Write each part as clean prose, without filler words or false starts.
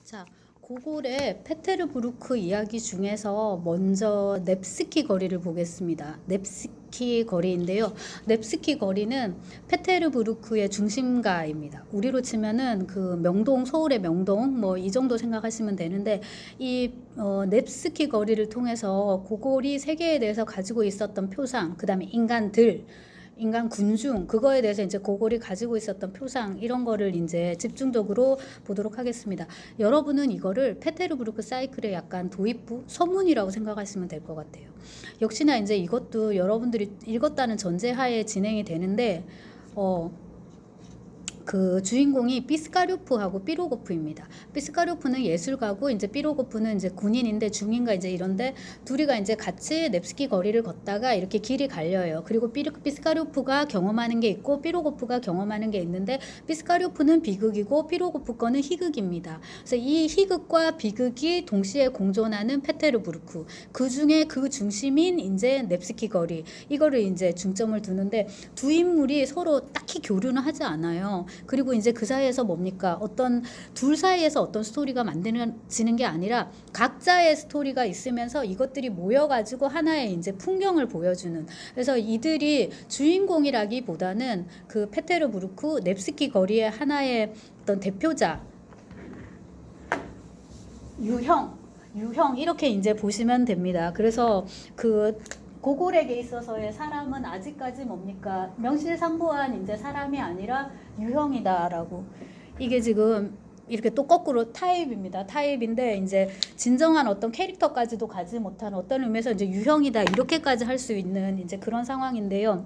자, 고골의 페테르부르크 이야기 중에서 먼저 넵스키 거리를 보겠습니다. 넵스키 거리인데요. 넵스키 거리는 페테르부르크의 중심가입니다. 우리로 치면은 그 명동, 서울의 명동 뭐 이 정도 생각하시면 되는데 이 넵스키 거리를 통해서 고골이 세계에 대해서 가지고 있었던 표상, 그다음에 인간 군중 그거에 대해서 이제 고골이 가지고 있었던 표상 이런 거를 이제 집중적으로 보도록 하겠습니다. 여러분은 이거를 페테르부르크 사이클의 약간 도입부 서문이라고 생각하시면 될 것 같아요. 역시나 이제 이것도 여러분들이 읽었다는 전제하에 진행이 되는데 그 주인공이 피스카료프하고 삐로고프입니다. 피스카료프는 예술가고 이제 삐로고프는 이제 군인인데 중인가 이제 이런데 둘이가 이제 같이 넵스키 거리를 걷다가 이렇게 길이 갈려요. 그리고 피스카료프가 경험하는 게 있고 삐로고프가 경험하는 게 있는데 피스카료프는 비극이고 삐로고프 거는 희극입니다. 그래서 이 희극과 비극이 동시에 공존하는 페테르부르크. 그 중에 그 중심인 이제 넵스키 거리. 이거를 이제 중점을 두는데 두 인물이 서로 딱히 교류는 하지 않아요. 그리고 이제 그 사이에서 뭡니까? 어떤 둘 사이에서 어떤 스토리가 만들어지는 게 아니라 각자의 스토리가 있으면서 이것들이 모여가지고 하나의 이제 풍경을 보여주는. 그래서 이들이 주인공이라기보다는 그 페테르부르크 넵스키 거리의 하나의 어떤 대표자, 유형 이렇게 이제 보시면 됩니다. 그래서 그 고골에게 있어서의 사람은 아직까지 뭡니까? 명실상부한 이제 사람이 아니라 유형이다라고. 이게 지금 이렇게 또 거꾸로 타입입니다. 타입인데 이제 진정한 어떤 캐릭터까지도 가지 못한 어떤 의미에서 이제 유형이다 이렇게까지 할 수 있는 이제 그런 상황인데요.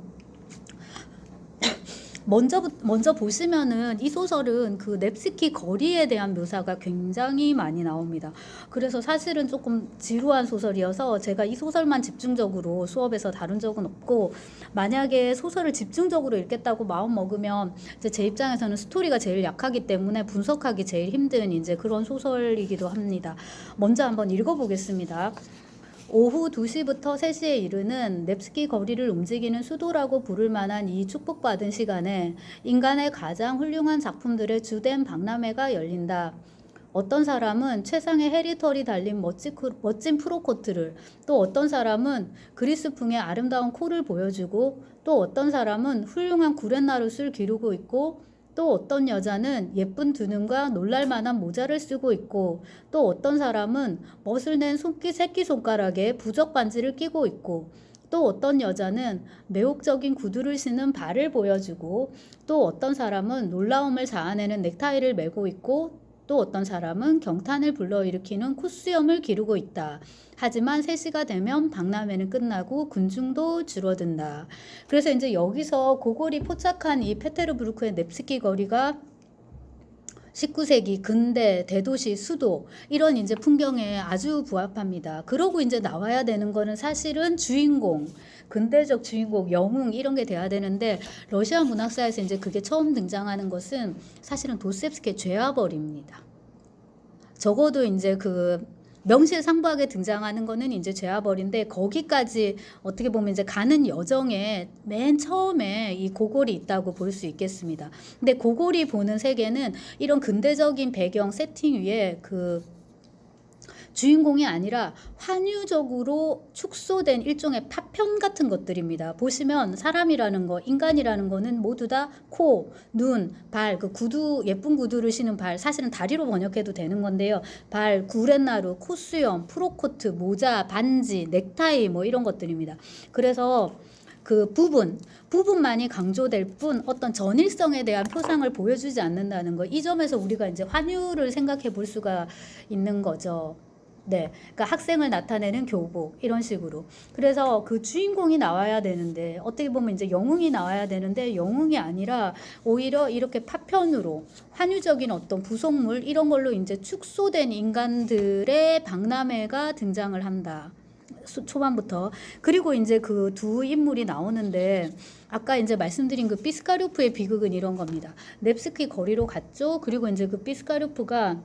먼저 보시면은 이 소설은 그 넵스키 거리에 대한 묘사가 굉장히 많이 나옵니다. 그래서 사실은 조금 지루한 소설이어서 제가 이 소설만 집중적으로 수업에서 다룬 적은 없고, 만약에 소설을 집중적으로 읽겠다고 마음 먹으면 이제 제 입장에서는 스토리가 제일 약하기 때문에 분석하기 제일 힘든 이제 그런 소설이기도 합니다. 먼저 한번 읽어보겠습니다. 오후 2시부터 3시에 이르는 넵스키 거리를 움직이는 수도라고 부를 만한 이 축복받은 시간에 인간의 가장 훌륭한 작품들의 주된 박람회가 열린다. 어떤 사람은 최상의 해리털이 달린 멋진 프로코트를, 또 어떤 사람은 그리스풍의 아름다운 코를 보여주고, 또 어떤 사람은 훌륭한 구렛나룻을 기르고 있고, 또 어떤 여자는 예쁜 두 눈과 놀랄만한 모자를 쓰고 있고, 또 어떤 사람은 멋을 낸 새끼손가락에 부적 반지를 끼고 있고, 또 어떤 여자는 매혹적인 구두를 신은 발을 보여주고, 또 어떤 사람은 놀라움을 자아내는 넥타이를 메고 있고, 또 어떤 사람은 경탄을 불러일으키는 코수염을 기르고 있다. 하지만 3시가 되면 박람회는 끝나고 군중도 줄어든다. 그래서 이제 여기서 고골이 포착한 이 페테르부르크의 넵스키 거리가 19세기 근대 대도시 수도 이런 이제 풍경에 아주 부합합니다. 그러고 이제 나와야 되는 거는 사실은 주인공, 근대적 주인공, 영웅 이런 게 돼야 되는데, 러시아 문학사에서 이제 그게 처음 등장하는 것은 사실은 도스토옙스키의 죄와벌입니다. 적어도 이제 그 명실상부하게 등장하는 거는 이제 죄와벌인데, 거기까지 어떻게 보면 이제 가는 여정에 맨 처음에 이 고골이 있다고 볼 수 있겠습니다. 근데 고골이 보는 세계는 이런 근대적인 배경 세팅 위에 그 주인공이 아니라 환유적으로 축소된 일종의 파편 같은 것들입니다. 보시면 사람이라는 거, 인간이라는 거는 모두 다 코, 눈, 발, 그 구두, 예쁜 구두를 신은 발, 사실은 다리로 번역해도 되는 건데요. 발, 구렛나루, 코수염, 프로코트, 모자, 반지, 넥타이 뭐 이런 것들입니다. 그래서 그 부분만이 강조될 뿐 어떤 전일성에 대한 표상을 보여주지 않는다는 거, 이 점에서 우리가 이제 환유를 생각해 볼 수가 있는 거죠. 네, 그러니까 학생을 나타내는 교복 이런 식으로. 그래서 그 주인공이 나와야 되는데, 어떻게 보면 이제 영웅이 나와야 되는데 영웅이 아니라 오히려 이렇게 파편으로 환유적인 어떤 부속물 이런 걸로 이제 축소된 인간들의 박람회가 등장을 한다. 초반부터. 그리고 이제 그 두 인물이 나오는데, 아까 이제 말씀드린 그 피스카료프의 비극은 이런 겁니다. 넵스키 거리로 갔죠. 그리고 이제 그 피스카료프가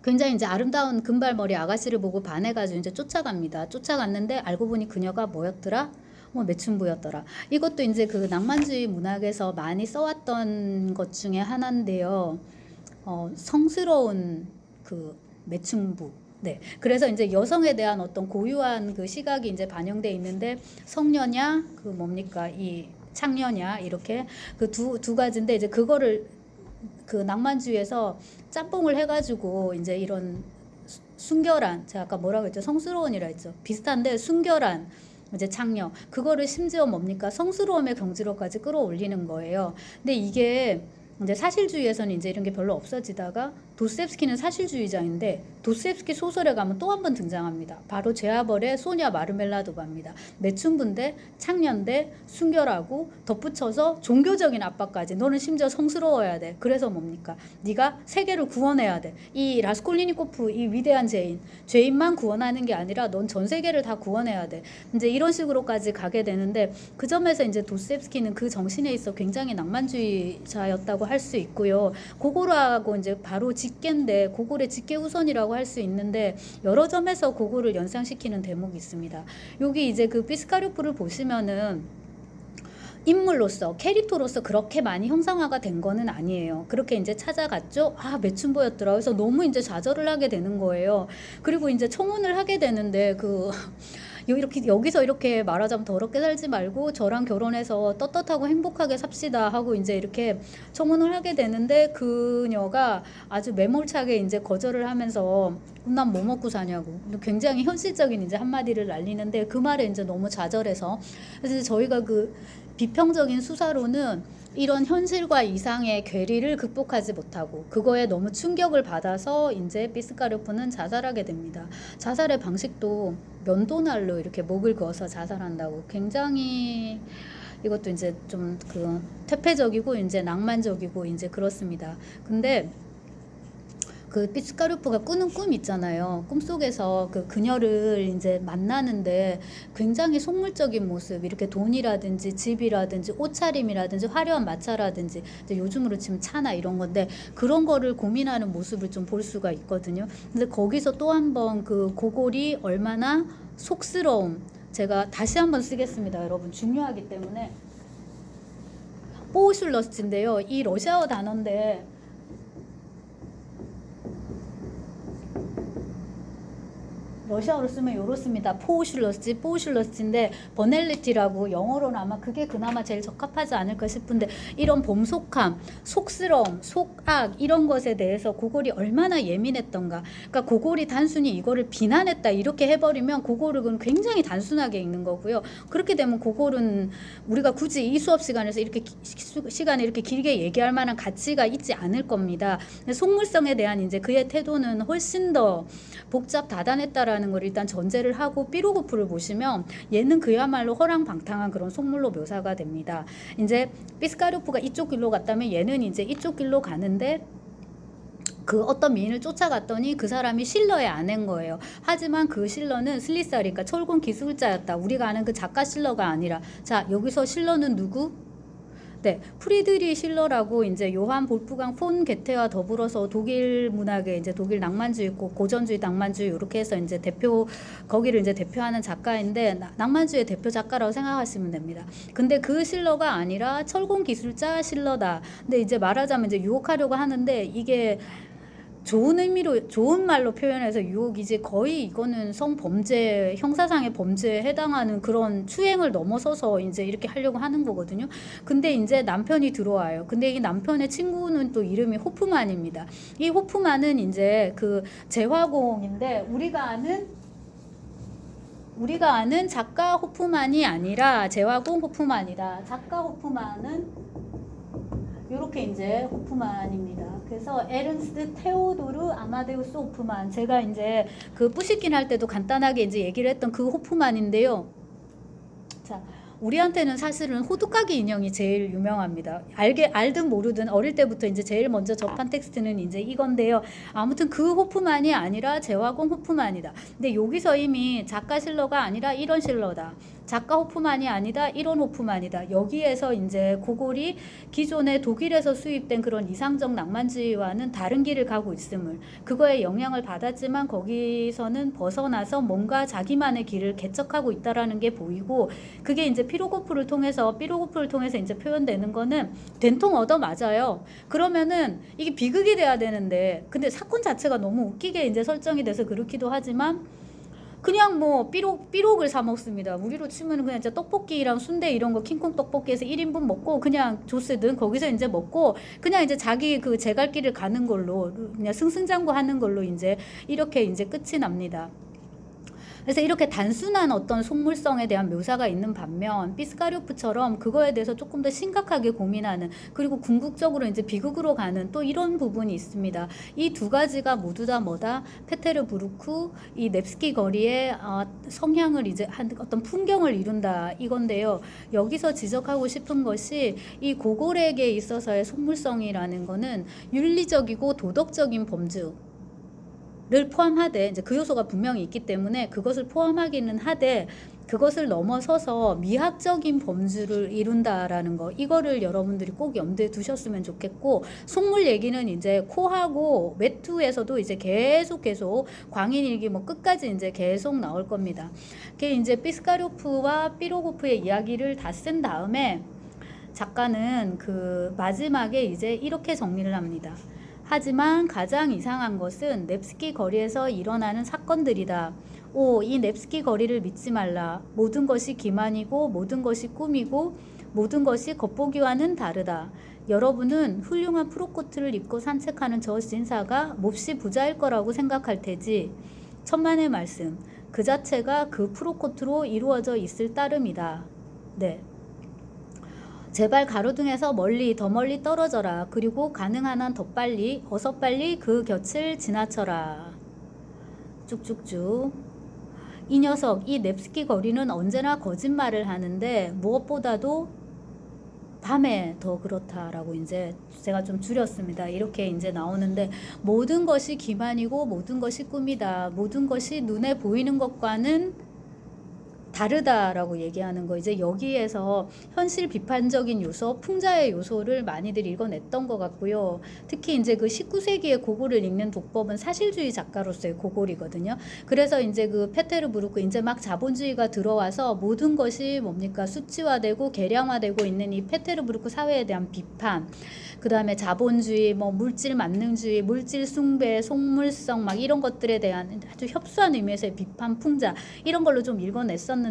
굉장히 이제 아름다운 금발머리 아가씨를 보고 반해가지고 이제 쫓아갑니다. 쫓아갔는데 알고 보니 그녀가 뭐였더라? 뭐 매춘부였더라. 이것도 이제 그 낭만주의 문학에서 많이 써왔던 것 중에 하나인데요. 성스러운 그 매춘부. 네. 그래서 이제 여성에 대한 어떤 고유한 그 시각이 이제 반영돼 있는데 성녀냐 그 뭡니까 이 창녀냐 이렇게 그 두 가지인데 이제 그거를 그 낭만주의에서 짬뽕을 해가지고 이제 이런 순결한 제가 아까 뭐라고 했죠 성스러운이라 했죠 비슷한데 순결한 이제 창녀 그거를 심지어 뭡니까 성스러움의 경지로까지 끌어올리는 거예요. 근데 이게 이제 사실주의에서는 이제 이런 게 별로 없어지다가 도스토옙스키는 사실주의자인데 도스토옙스키 소설에 가면 또 한 번 등장합니다. 바로 제아벌의 소냐 마르멜라도바입니다. 매춘부인데 창녀인데 순결하고 덧붙여서 종교적인 압박까지 너는 심지어 성스러워야 돼. 그래서 뭡니까? 네가 세계를 구원해야 돼. 이 라스콜리니코프 이 위대한 죄인만 구원하는 게 아니라 넌 전 세계를 다 구원해야 돼. 이제 이런 식으로까지 가게 되는데 그 점에서 이제 도스토옙스키는 그 정신에 있어 굉장히 낭만주의자였다고 할 수 있고요. 고고르하고 이제 바로 직계인데 고골의 직계 후손이라고 할 수 있는데 여러 점에서 고골을 연상시키는 대목이 있습니다. 여기 이제 그 피스카르프를 보시면은 인물로서 캐릭터로서 그렇게 많이 형상화가 된 거는 아니에요. 그렇게 이제 찾아갔죠. 아 매춘보였더라. 그래서 너무 이제 좌절을 하게 되는 거예요. 그리고 이제 청혼을 하게 되는데 그 이렇게 여기서 이렇게 말하자면 더럽게 살지 말고 저랑 결혼해서 떳떳하고 행복하게 삽시다 하고 이제 이렇게 청혼을 하게 되는데 그녀가 아주 매몰차게 이제 거절을 하면서 난 뭐 먹고 사냐고 굉장히 현실적인 이제 한마디를 날리는데 그 말에 이제 너무 좌절해서 그래서 저희가 그 비평적인 수사로는 이런 현실과 이상의 괴리를 극복하지 못하고 그거에 너무 충격을 받아서 이제 피스카르프는 자살하게 됩니다. 자살의 방식도 면도날로 이렇게 목을 그어서 자살한다고 굉장히 이것도 이제 좀 그 퇴폐적이고 이제 낭만적이고 이제 그렇습니다. 근데 그 피스카르프가 꾸는 꿈 있잖아요. 꿈속에서 그 그녀를 이제 만나는데 굉장히 속물적인 모습, 이렇게 돈이라든지 집이라든지 옷차림이라든지 화려한 마차라든지 이제 요즘으로 치면 차나 이런 건데 그런 거를 고민하는 모습을 좀 볼 수가 있거든요. 근데 거기서 또 한 번 그 고골이 얼마나 속스러움, 제가 다시 한번 쓰겠습니다. 여러분 중요하기 때문에 포우슐러스인데요. 이 러시아어 단어인데 러시아어로 쓰면 요렇습니다. 포우슐러스인데 버넬리티라고 영어로는 아마 그게 그나마 제일 적합하지 않을까 싶은데 이런 범속함, 속스러움, 속악 이런 것에 대해서 고골이 얼마나 예민했던가. 그러니까 고골이 단순히 이거를 비난했다 이렇게 해버리면 고골은 굉장히 단순하게 읽는 거고요. 그렇게 되면 고골은 우리가 굳이 이 수업 시간에서 이렇게 시간에 이렇게 길게 얘기할 만한 가치가 있지 않을 겁니다. 속물성에 대한 이제 그의 태도는 훨씬 더 복잡 다단했다라는 걸 일단 전제를 하고 삐로고프를 보시면 얘는 그야말로 허랑방탕한 그런 속물로 묘사가 됩니다. 이제 피스카르프가 이쪽 길로 갔다면 얘는 이제 이쪽 길로 가는데 그 어떤 미인을 쫓아갔더니 그 사람이 실러의 아내인 거예요. 하지만 그 실러는 슬리사리, 그러니까 철공 기술자였다. 우리가 아는 그 작가 실러가 아니라 자 여기서 실러는 누구? 네, 프리드리 실러라고 이제 요한 볼프강 폰 게테와 더불어서 독일 문학의 이제 독일 낭만주의, 고전주의, 낭만주의 이렇게 해서 이제 거기를 이제 대표하는 작가인데 낭만주의 대표 작가라고 생각하시면 됩니다. 근데 그 실러가 아니라 철공 기술자 실러다. 근데 이제 말하자면 이제 유혹하려고 하는데 이게 좋은 의미로 좋은 말로 표현해서 유혹이지 거의 이거는 성범죄 형사상의 범죄에 해당하는 그런 추행을 넘어서서 이제 이렇게 하려고 하는 거거든요. 근데 이제 남편이 들어와요. 근데 이 남편의 친구는 또 이름이 호프만입니다. 이 호프만은 이제 그 재화공인데 우리가 아는 작가 호프만이 아니라 재화공 호프만이다. 작가 호프만은 이렇게 이제 호프만입니다. 그래서 에른스트 테오도르 아마데우스 호프만, 제가 이제 그 뿌시킨 할 때도 간단하게 이제 얘기를 했던 그 호프만인데요. 자, 우리한테는 사실은 호두까기 인형이 제일 유명합니다. 알든 모르든 어릴 때부터 이제 제일 먼저 접한 텍스트는 이제 이건데요. 아무튼 그 호프만이 아니라 재화공 호프만이다. 근데 여기서 이미 작가 실러가 아니라 이런 실러다. 작가 호프만이 아니다. 이런 호프만이다. 여기에서 이제 고골이 기존의 독일에서 수입된 그런 이상적 낭만주의와는 다른 길을 가고 있음을, 그거에 영향을 받았지만 거기서는 벗어나서 뭔가 자기만의 길을 개척하고 있다라는 게 보이고, 그게 이제 삐로고프를 통해서 이제 표현되는 거는 된통 얻어 맞아요. 그러면은 이게 비극이 돼야 되는데, 근데 사건 자체가 너무 웃기게 이제 설정이 돼서 그렇기도 하지만, 그냥 뭐 삐록을 사 먹습니다. 우리로 치면은 그냥 이제 떡볶이랑 순대 이런 거 킹콩 떡볶이에서 1인분 먹고 그냥 조스든 거기서 이제 먹고 그냥 이제 자기 그 제갈 길을 가는 걸로 그냥 승승장구하는 걸로 이제 이렇게 이제 끝이 납니다. 그래서 이렇게 단순한 어떤 속물성에 대한 묘사가 있는 반면 피스카리오프처럼 그거에 대해서 조금 더 심각하게 고민하는, 그리고 궁극적으로 이제 비극으로 가는 또 이런 부분이 있습니다. 이 두 가지가 모두 다 뭐다? 페테르부르크 이 넵스키 거리의 성향을 이제 한 어떤 풍경을 이룬다 이건데요. 여기서 지적하고 싶은 것이 이 고골에게 있어서의 속물성이라는 거는 윤리적이고 도덕적인 범주 를 포함하되 이제 그 요소가 분명히 있기 때문에 그것을 포함하기는 하되, 그것을 넘어서서 미학적인 범주를 이룬다라는 거, 이거를 여러분들이 꼭 염두에 두셨으면 좋겠고, 속물 얘기는 이제 코하고 외투에서도 이제 계속 광인일기 뭐 끝까지 이제 계속 나올 겁니다. 그게 이제 피스카리오프와 삐로고프의 이야기를 다 쓴 다음에 작가는 그 마지막에 이제 이렇게 정리를 합니다. 하지만 가장 이상한 것은 넵스키 거리에서 일어나는 사건들이다. 이 넵스키 거리를 믿지 말라. 모든 것이 기만이고 모든 것이 꿈이고 모든 것이 겉보기와는 다르다. 여러분은 훌륭한 프로코트를 입고 산책하는 저 진사가 몹시 부자일 거라고 생각할 테지. 천만의 말씀. 그 자체가 그 프로코트로 이루어져 있을 따름이다. 네. 제발 가로등에서 더 멀리 떨어져라. 그리고 가능한 한 더 빨리, 어서 빨리 그 곁을 지나쳐라. 쭉쭉쭉. 이 녀석, 이 넵스키 거리는 언제나 거짓말을 하는데 무엇보다도 밤에 더 그렇다라고 이제 제가 좀 줄였습니다. 이렇게 이제 나오는데, 모든 것이 기만이고 모든 것이 꿈이다. 모든 것이 눈에 보이는 것과는 다르다라고 얘기하는 거, 이제 여기에서 현실 비판적인 요소, 풍자의 요소를 많이들 읽어냈던 것 같고요. 특히 이제 그 19세기의 고골을 읽는 독법은 사실주의 작가로서의 고골이거든요. 그래서 이제 그 페테르부르크 이제 막 자본주의가 들어와서 모든 것이 뭡니까? 수치화되고 계량화되고 있는 이 페테르부르크 사회에 대한 비판, 그 다음에 자본주의, 뭐 물질 만능주의, 물질 숭배, 속물성 막 이런 것들에 대한 아주 협소한 의미에서의 비판, 풍자 이런 걸로 좀 읽어냈었는데,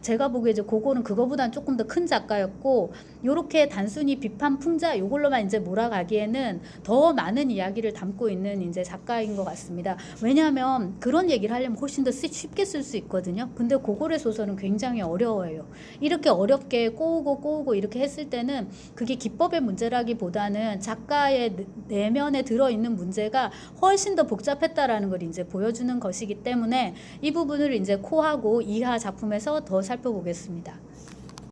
제가 보기에 이제 그거는 그거보다는 조금 더 큰 작가였고, 요렇게 단순히 비판, 풍자 요걸로만 이제 몰아가기에는 더 많은 이야기를 담고 있는 이제 작가인 것 같습니다. 왜냐하면 그런 얘기를 하려면 훨씬 더 쉽게 쓸 수 있거든요. 근데 고골의 소설은 굉장히 어려워요. 이렇게 어렵게 꼬우고 이렇게 했을 때는 그게 기법의 문제라기보다는 작가의 내면에 들어있는 문제가 훨씬 더 복잡했다라는 걸 이제 보여주는 것이기 때문에 이 부분을 이제 코하고 이하 작품에서 더 살펴보겠습니다.